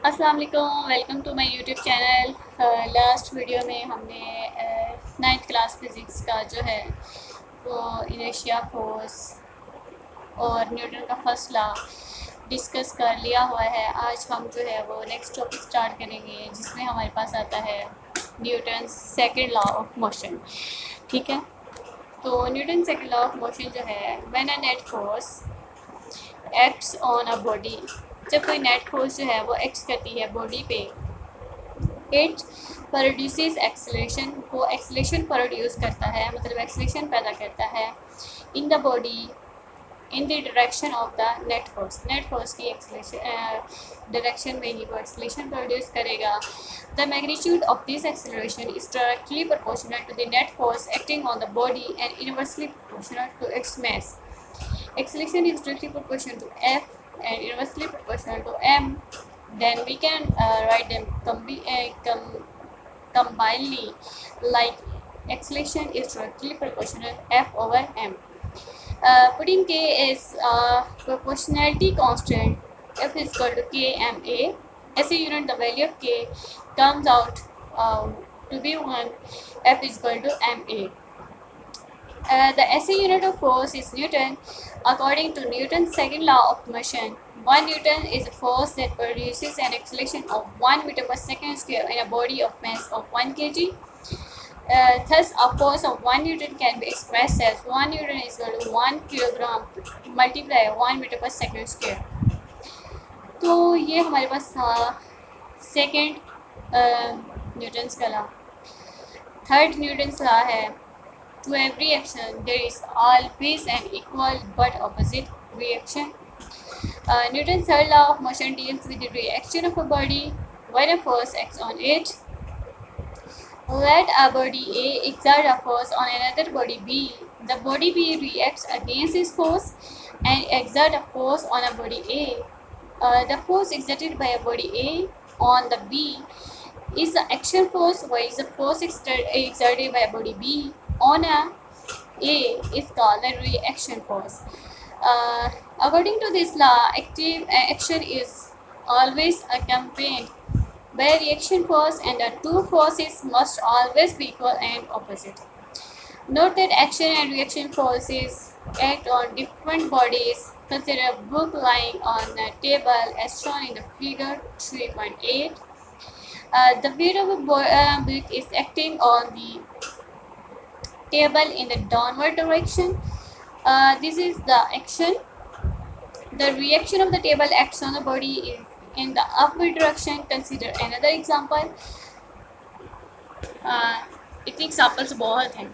अस्सलाम वालेकुम, welcome to my YouTube channel. Last video में हमने नाइन्थ क्लास फिज़िक्स का जो है वो इनर्शिया फोर्स और न्यूटन का फर्स्ट लॉ डिस्कस कर लिया हुआ है। आज हम जो है वो नेक्स्ट टॉपिक स्टार्ट करेंगे जिसमें हमारे पास आता है Newton second law of motion. ठीक है, तो Newton second law of motion जो है, when a net force acts on a body, जब कोई नेट फोर्स जो है वो एक्ट करती है बॉडी पे, इट प्रोड्यूसेस एक्सेलरेशन, वो एक्सेलरेशन प्रोड्यूस करता है, मतलब एक्सेलरेशन पैदा करता है in the body in the direction of the net force की एक्सेलरेशन डायरेक्शन में ही वो एक्सेलरेशन प्रोड्यूस करेगा। The magnitude of this acceleration is directly proportional to the net force acting on the body and inversely proportional to its mass. Acceleration is directly proportional to F and inversely proportional to M. Then we can write them combinedly, like acceleration is directly proportional F over M. Putting K as proportionality constant, F is equal to KMA. As a unit, the value of K comes out to be 1. F is equal to MA. The SI unit of force is Newton. According to Newton's second law of motion, 1 Newton is a force that produces an acceleration of 1 meter per second square in a body of mass of 1 kg. Thus, a force of 1 Newton can be expressed as 1 Newton is equal to 1 kilogram multiply 1 meter per second square. तो ये हमारे पास था second Newton's का law. Third Newton's law है, to every action there is always an equal but opposite reaction. Newton's third law of motion deals with the reaction of a body when a force acts on it. Let a body A exert a force on another body B. The body B reacts against this force and exert a force on a body A. The force exerted by a body A on the B is the action force, while the force exerted by a body B on a is called the reaction force. According to this law, active action is always accompanied by a reaction force, and the two forces must always be equal and opposite. Note that action and reaction forces act on different bodies. Consider a book lying on a table as shown in the figure 3.8. The weight of a book is acting on the table in the downward direction. This is the action. The reaction of the table acts on the body is in the upward direction. Consider another example. इतने examples बहुत हैं।